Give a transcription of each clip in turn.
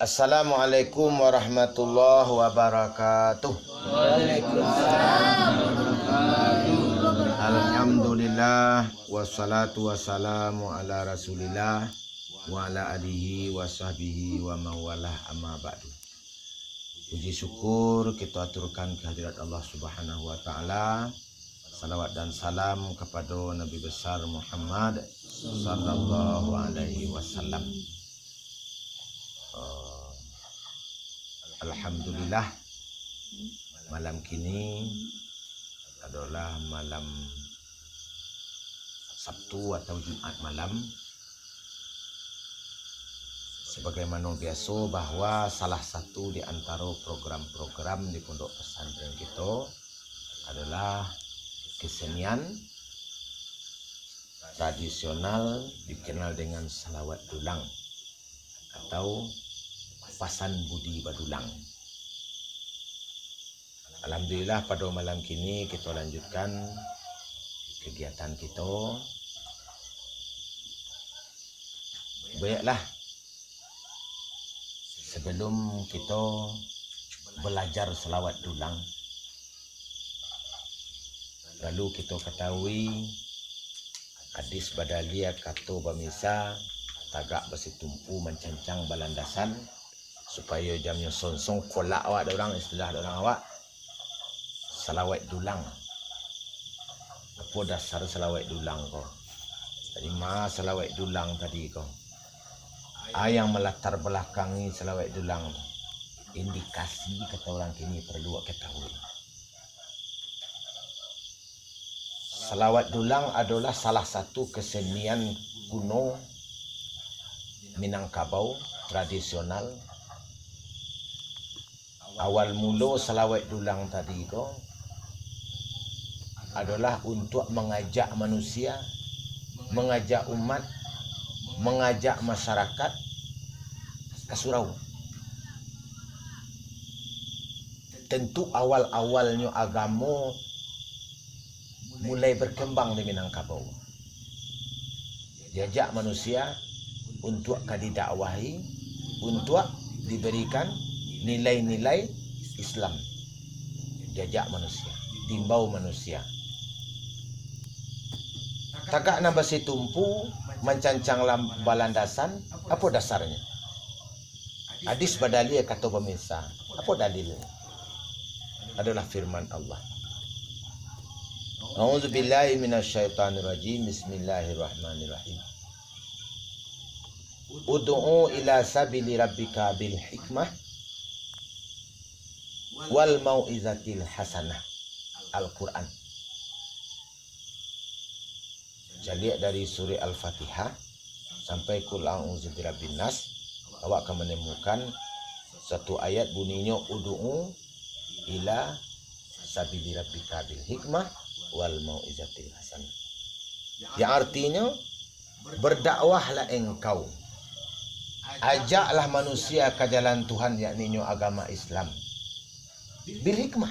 Assalamualaikum warahmatullahi wabarakatuh. Waalaikumsalam warahmatullahi. Alhamdulillah wassalatu wassalamu ala Rasulillah wa ala alihi wa sahbihi wa mawalah amma ba'du. Puji syukur kita aturkan kehadirat Allah Subhanahu wa taala. Salawat dan salam kepada Nabi besar Muhammad sallallahu alaihi wasallam. Alhamdulillah, malam kini adalah malam Sabtu atau Jumat malam. Sebagaimana biasa bahwa salah satu di antara program-program di pondok pesantren kita adalah kesenian tradisional dikenal dengan salawat dulang atau pasan budi badulang. Alhamdulillah pada malam kini kita lanjutkan kegiatan kita. Baiklah, sebelum kita belajar selawat dulang, lalu kita ketahui hadis badalia kata bamisa tagak besi tumpu mencancang balandasan supaya jamnya sonsong kolak awak ada orang, istilah ada orang awak salawat dulang. Apa dasar salawat dulang kau? Tadi mah salawat dulang tadi kau. Yang melatar belakangi salawat dulang, indikasi kata orang kini perlu ketahui. Salawat dulang adalah salah satu kesenian kuno Minangkabau tradisional. Awal mula salawat dulang tadi ko adalah untuk mengajak manusia, mengajak umat, mengajak masyarakat ke surau. Tentu awal-awalnya agama mulai berkembang di Minangkabau. Diajak manusia untuk didakwahi, untuk diberikan nilai-nilai Islam. Diajak manusia, timbau manusia. Tagak na besi tumpu mencancang balandasan, apa dasarnya? Hadis badalia kata pemirsa, apa dalilnya? Adalah firman Allah. A'udzubillahi minasyaitonirrajim. Bismillahirrahmanirrahim. Ud'u ila sabili rabbika bil hikmah wal mau'izatil hasanah. Al-Quran. Jadi dari surah Al-Fatihah sampai Qul a'udzu birabbin nas, awak akan menemukan satu ayat bunyinya ud'u ila sabili rabbika bil hikmah wal mau'izatil hasanah. Yang artinya berdakwahlah engkau, ajaklah manusia ke jalan Tuhan, yakni agama Islam, bil hikmah,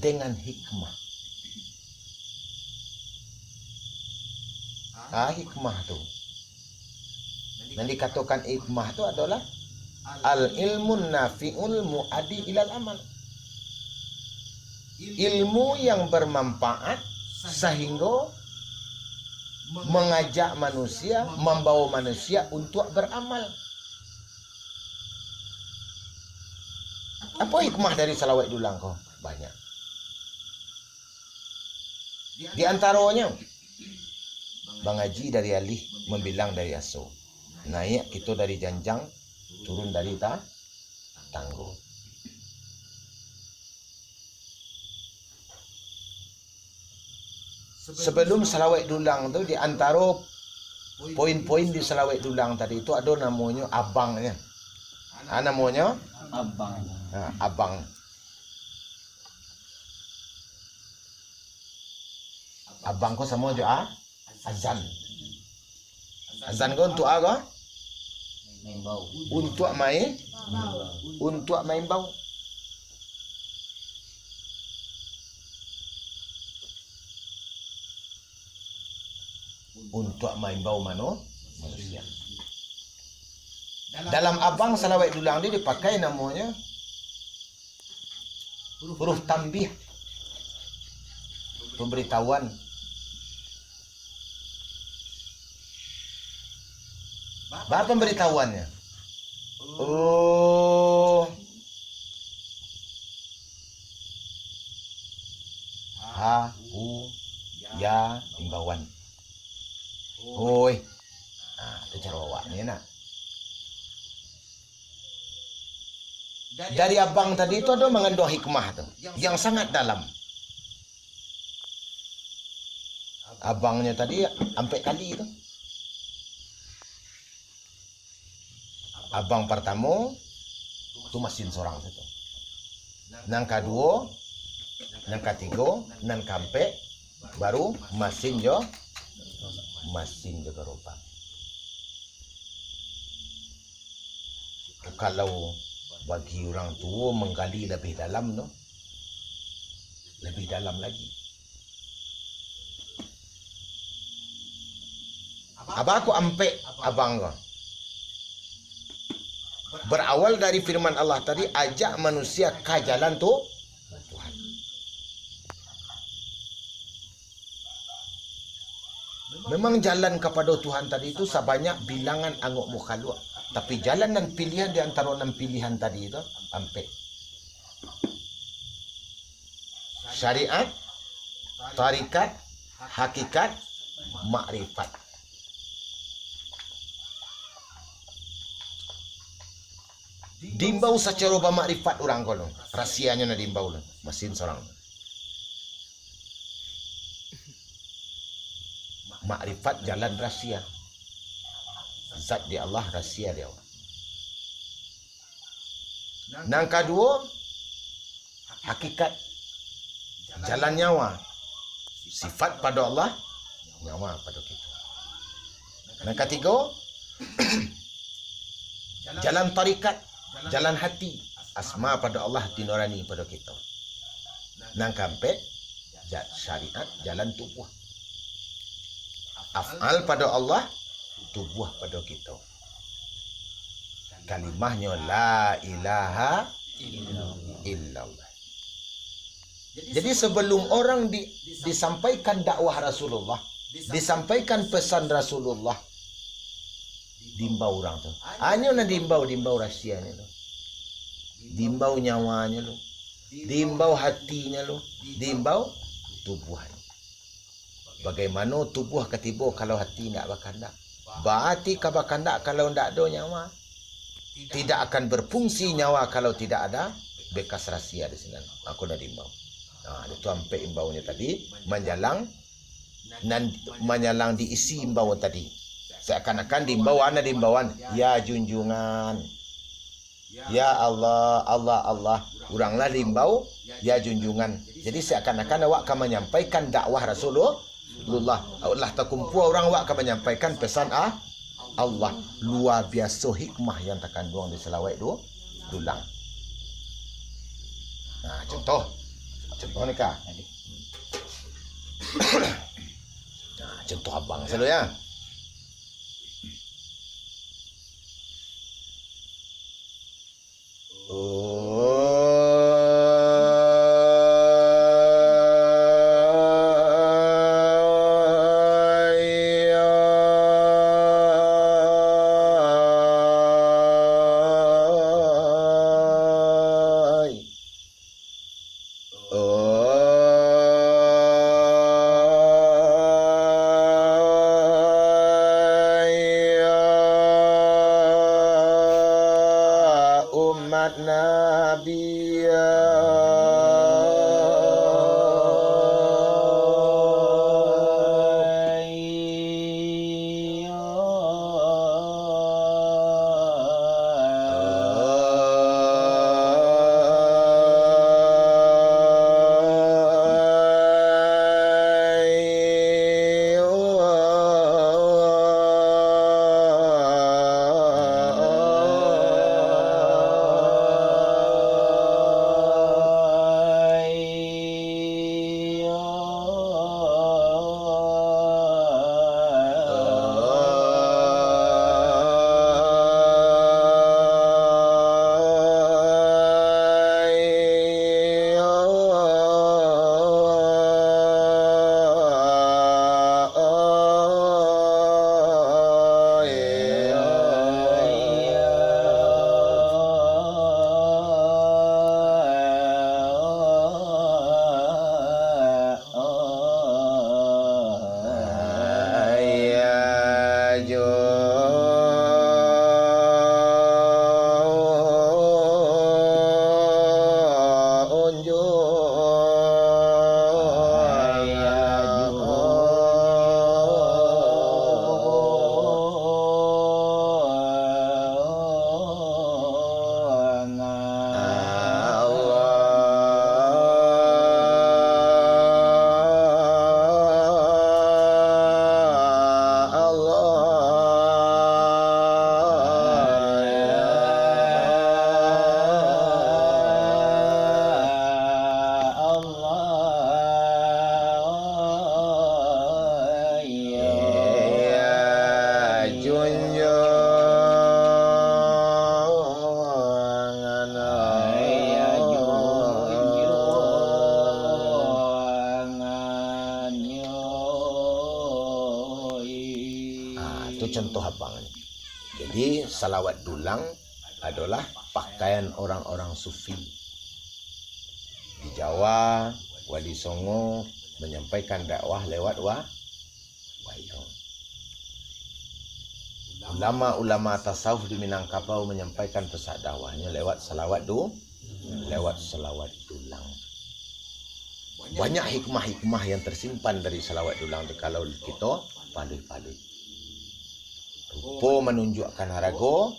dengan hikmah. Hikmah tu, yang dikatakan hikmah tu adalah al ilmun nafi'ul mu'adi ilal amal, ilmu yang bermanfaat sehingga mengajak manusia, membawa manusia untuk beramal. Apa hikmah dari salawat dulang kau? Banyak. Di antaranya Bang Haji dari alih membilang dari aso. Naik kita dari janjang, turun dari tanggo. Sebelum salawat dulang tu, di antara poin-poin di salawat dulang tadi itu ada namanya abangnya. Namanya Abang. abang. Abang ko sama aja azan. Azan ko untuk apa? Main bau. Untuk main bau. untuk maimbau manusia. Dalam abang salawat dulang ni dipakai namanya huruf tambih, pemberitahuan. Apa pemberitahuannya? Oh, ha, hu, ya, imbauan. Hoi. Itu cara bawanya nak. Dari abang tadi itu ada mengandung hikmah tu, yang sangat dalam. Abangnya tadi sampai kali itu. Abang pertama tu mesin seorang satu. Nang kedua, nang ketiga, nang kampe baru mesin jo keropak. Kalau bagi orang tua menggali lebih dalam no, lebih dalam lagi. Apa aku ampe abang ko? Berawal dari firman Allah tadi, ajak manusia ke jalan tu Tuhan. Memang jalan kepada Tuhan tadi itu sebanyak bilangan angguk mukhaluk. Tapi jalan dan pilihan di antara 6 pilihan tadi itu sampai syariat, tarikat, hakikat, makrifat. Dimbau secara bermakrifat orang kolong. Rahsianya na dimbau lah. Mesin seorang. Makrifat jalan rahsia. Zat di Allah, rahsia dia. Nang kedua, hakikat. Jalan nyawa. Sifat pada Allah, nyawa pada kita. Nang ketiga, jalan tarikat. Jalan hati, asma pada Allah, hati nurani pada kita. Nang kampet, syariat, jalan tubuh. Af'al pada Allah, tubuh pada kita. Kalimahnya la ilaha illallah. Jadi sebelum orang disampaikan dakwah Rasulullah, disampaikan pesan Rasulullah, dimbau orang tu. Hanya nak dimbau rahsianya tu. Dimbau nyawanya lu. Dimbau hatinya lu. Dimbau tubuhnya. Bagaimana tubuh ketiba kalau hati tak berkandak? Berarti berkandak kalau tak ada nyawa. Tidak akan berfungsi nyawa kalau tidak ada bekas rahsia di sini. Aku nak dimbau. Itu sampai imbaunya tadi menyalang diisi imbau tadi. Seakan-akan dimbauan ya junjungan, ya Allah, Allah. Oranglah dimbau ya junjungan. Jadi seakan-akan awak akan menyampaikan dakwah Rasulullah. Allah terkumpul orang awak akan menyampaikan pesan Allah. Luar biasa hikmah yang terkandung di selawat dulang. Nah, contoh ni kah? Nah, contoh abang selalu ya. Umat Nabi Itu contoh abang ini. Jadi salawat dulang adalah pakaian orang-orang sufi. Di Jawa, Wali Songo menyampaikan dakwah lewat wayang. Ulama-ulama tasawuf di Minangkabau menyampaikan pesan dakwahnya lewat salawat dulang. Banyak hikmah-hikmah yang tersimpan dari salawat dulang itu kalau kita palui-palui. Rupa menunjukkan harago,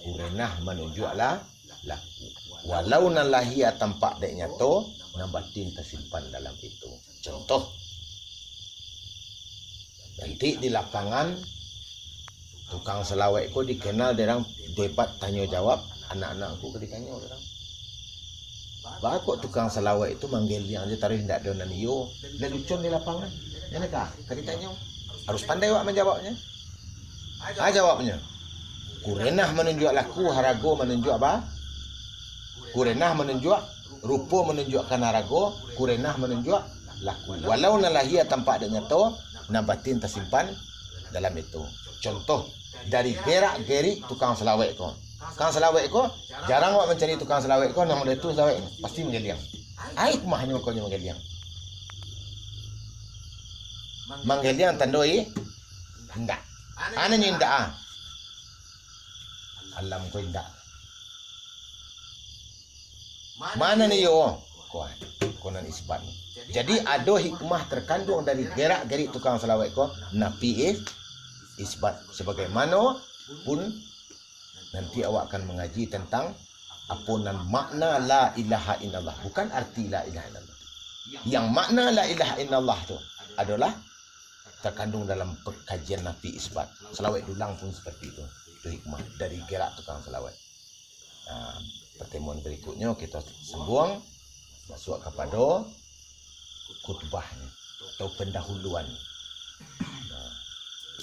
urenah menunjuklah laku. Walau nalahia tampak dek nyato, nabatin tersimpan dalam itu. Contoh, nanti di lapangan tukang selawat ko dikenal derang dapat tanya jawab anak-anak aku ditanya orang. Bakok tukang selawat itu manggil yang dia taruh hendak donan iyo, dia lucun di lapangan. Ini kah? Ditanya harus pandai wak menjawabnya. Jawabnya. Kurenah menunjuk laku, harago menunjuk apa? Kurenah menunjuk rupa menunjukkan harago, kurenah menunjuk laku. Walau nalahia tampak adanya to, nabatin tersimpan dalam itu. Contoh dari gerak-gerik tukang selawat ko. Tukang selawat ko jarang awak mencari tukang selawat ko nama dia tu selawat pasti menggeliang. Ai mahnya ko nya menggeliang. Menggeliang tandoi hendak. Ana ni hendak alam ko hendak. Mana ni yo? Konan isbat. Jadi ada hikmah terkandung dari gerak-gerik tukang selawat ko napi isbat sebagaimana pun nanti awak akan mengaji tentang apunan makna la ilaha illallah, bukan arti la ilaha illallah. Yang makna la ilaha illallah tu adalah terkandung dalam kajian nafi isbat. Selawat dulang pun seperti itu. Itu hikmah dari gerak tukang selawat. Pertemuan berikutnya kita sambung masuk kepada khutbahnya atau pendahuluan.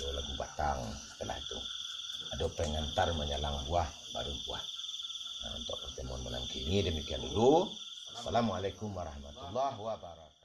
Lagu batang setelah itu ada pengantar menyalang buah baru buah. Untuk pertemuan malam kini demikian dulu. Assalamualaikum warahmatullahi wabarakatuh.